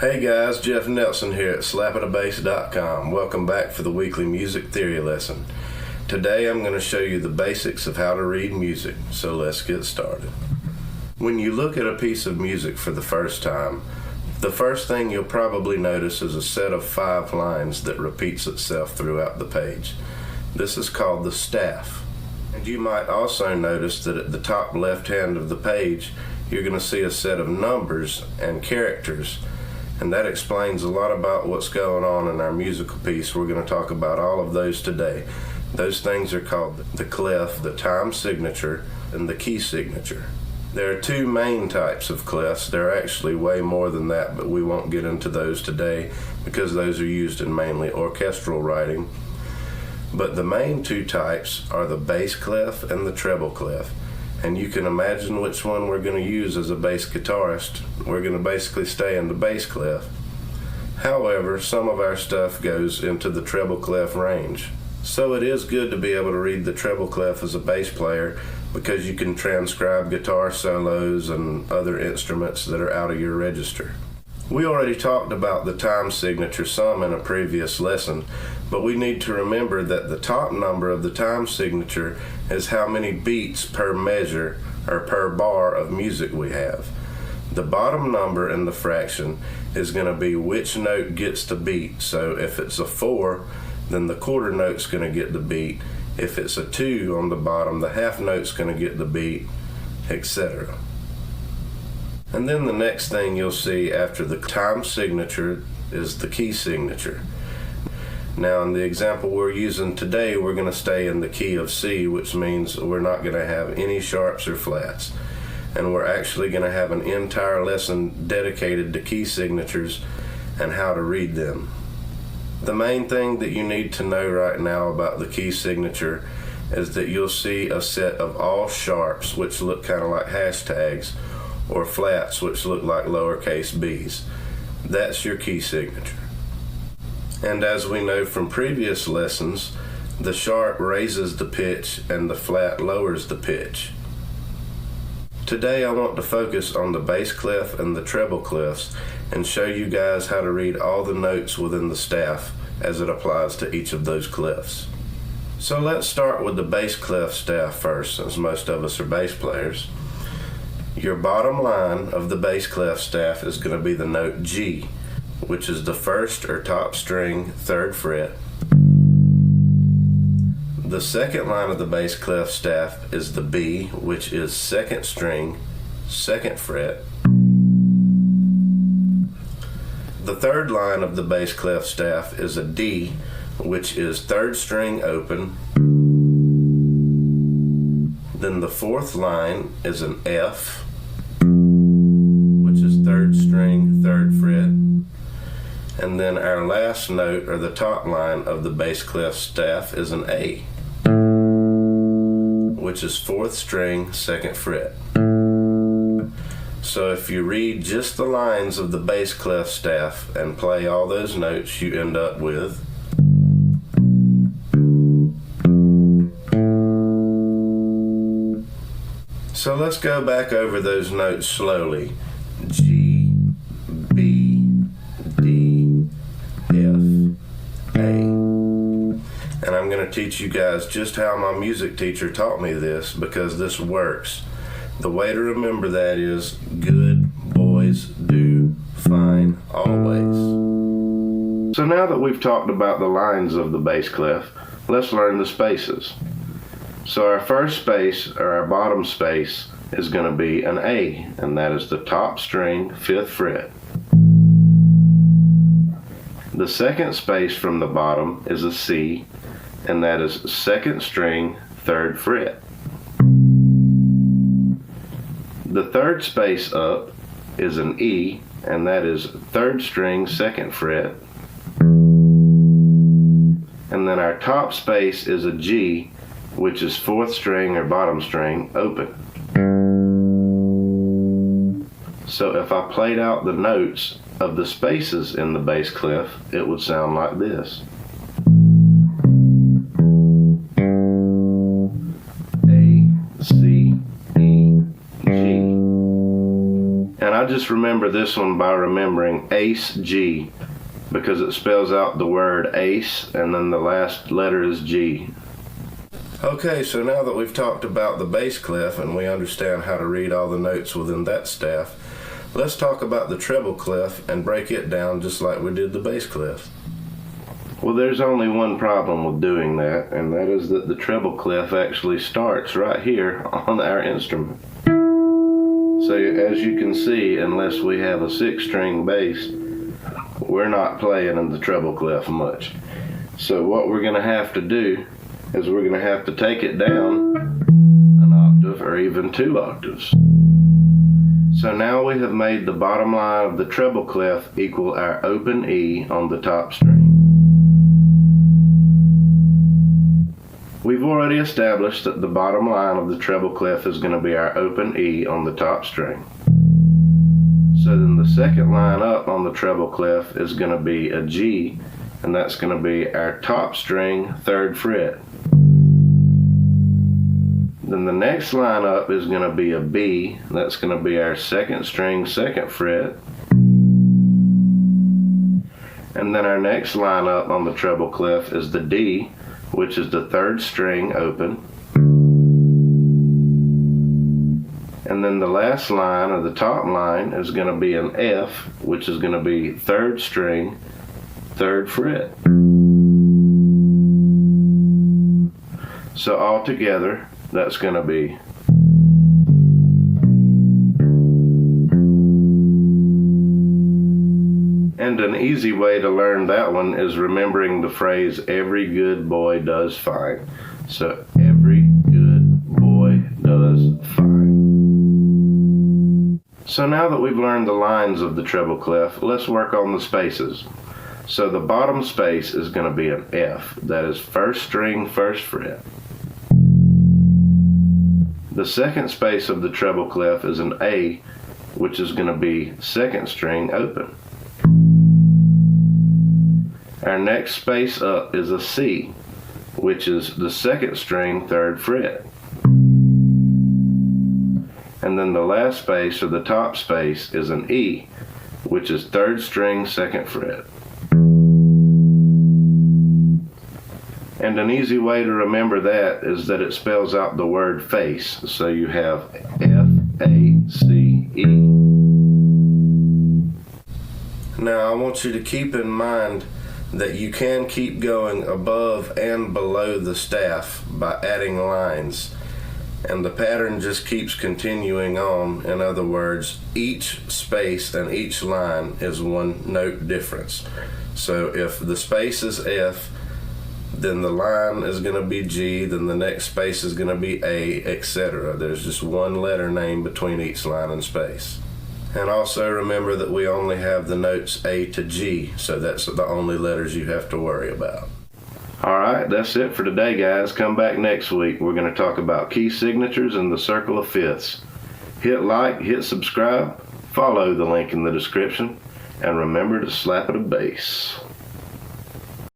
Hey guys, Jeff Nelson here at slapatabass.com. Welcome back for the weekly music theory lesson. Today I'm going to show you the basics of how to read music, so let's get started. When you look at a piece of music for the first time, the first thing you'll probably notice is a set of 5 lines that repeats itself throughout the page. This is called the staff. And you might also notice that at the top left hand of the page, you're going to see a set of numbers and characters. And that explains a lot about what's going on in our musical piece. We're going to talk about all of those today. Those things are called the clef, the time signature, and the key signature. There are 2 main types of clefs. There are actually way more than that, but we won't get into those today because those are used in mainly orchestral writing. But the main 2 types are the bass clef and the treble clef. And you can imagine which one we're going to use as a bass guitarist. We're going to basically stay in the bass clef. However, some of our stuff goes into the treble clef range. So it is good to be able to read the treble clef as a bass player because you can transcribe guitar solos and other instruments that are out of your register. We already talked about the time signature some in a previous lesson, but we need to remember that the top number of the time signature is how many beats per measure or per bar of music we have. The bottom number in the fraction is going to be which note gets the beat. So if it's a 4, then the quarter note's going to get the beat. If it's a 2 on the bottom, the half note's going to get the beat, etc. And then the next thing you'll see after the time signature is the key signature. Now in the example we're using today, we're going to stay in the key of C, which means we're not going to have any sharps or flats. And we're actually going to have an entire lesson dedicated to key signatures and how to read them. The main thing that you need to know right now about the key signature is that you'll see a set of all sharps, which look kind of like hashtags, or flats, which look like lowercase b's. That's your key signature. And as we know from previous lessons, the sharp raises the pitch and the flat lowers the pitch. Today I want to focus on the bass clef and the treble clefs and show you guys how to read all the notes within the staff as it applies to each of those clefs. So let's start with the bass clef staff first, since most of us are bass players. Your bottom line of the bass clef staff is going to be the note G, which is the first or top string, 3rd fret. The second line of the bass clef staff is the B, which is 2nd string, 2nd fret. The third line of the bass clef staff is a D, which is 3rd string open. Then the 4th line is an F, which is 3rd string, 3rd fret. And then our last note, or the top line of the bass clef staff, is an A, which is 4th string, 2nd fret. So if you read just the lines of the bass clef staff and play all those notes, you end up with So let's go back over those notes slowly. G, B, D, F, A. And I'm going to teach you guys just how my music teacher taught me this, because this works. The way to remember that is good boys do fine always. So now that we've talked about the lines of the bass clef, let's learn the spaces. So our first space, or our bottom space, is going to be an A, and that is the top string, 5th fret. The second space from the bottom is a C, and that is 2nd string, 3rd fret. The third space up is an E, and that is 3rd string, 2nd fret. And then our top space is a G, which is 4th string or bottom string open. So if I played out the notes of the spaces in the bass clef, it would sound like this. A, C, E, G. And I just remember this one by remembering Ace G, because it spells out the word ace and then the last letter is G. Okay, so now that we've talked about the bass clef and we understand how to read all the notes within that staff, let's talk about the treble clef and break it down just like we did the bass clef. Well, there's only one problem with doing that, and that is that the treble clef actually starts right here on our instrument. So as you can see, unless we have a 6-string bass, we're not playing in the treble clef much. So what we're going to have to do is we're going to have to take it down an octave or even 2 octaves. So now we have made the bottom line of the treble clef equal our open E on the top string. We've already established that the bottom line of the treble clef is going to be our open E on the top string. So then the second line up on the treble clef is going to be a G, and that's going to be our top string 3rd fret. Then the next line up is going to be a B, that's going to be our 2nd string 2nd fret. And then our next line up on the treble clef is the D, which is the 3rd string open. And then the last line, or the top line, is going to be an F, which is going to be 3rd string 3rd fret. So all together, that's going to be and an easy way to learn that one is remembering the phrase, every good boy does fine. So every good boy does fine. So now that we've learned the lines of the treble clef, let's work on the spaces. So the bottom space is going to be an F, that is 1st string 1st fret. The second space of the treble clef is an A, which is going to be 2nd string open. Our next space up is a C, which is the 2nd string 3rd fret. And then the last space, or the top space, is an E, which is 3rd string 2nd fret. And an easy way to remember that is that it spells out the word face. So you have F-A-C-E. Now I want you to keep in mind that you can keep going above and below the staff by adding lines. And the pattern just keeps continuing on. In other words, each space and each line is 1 note difference. So if the space is F, then the line is going to be G, then the next space is going to be A, etc. There's just 1 letter name between each line and space. And also remember that we only have the notes A to G, so that's the only letters you have to worry about. Alright, that's it for today, guys. Come back next week. We're going to talk about key signatures and the circle of fifths. Hit like, hit subscribe, follow the link in the description, and remember to slap at a bass.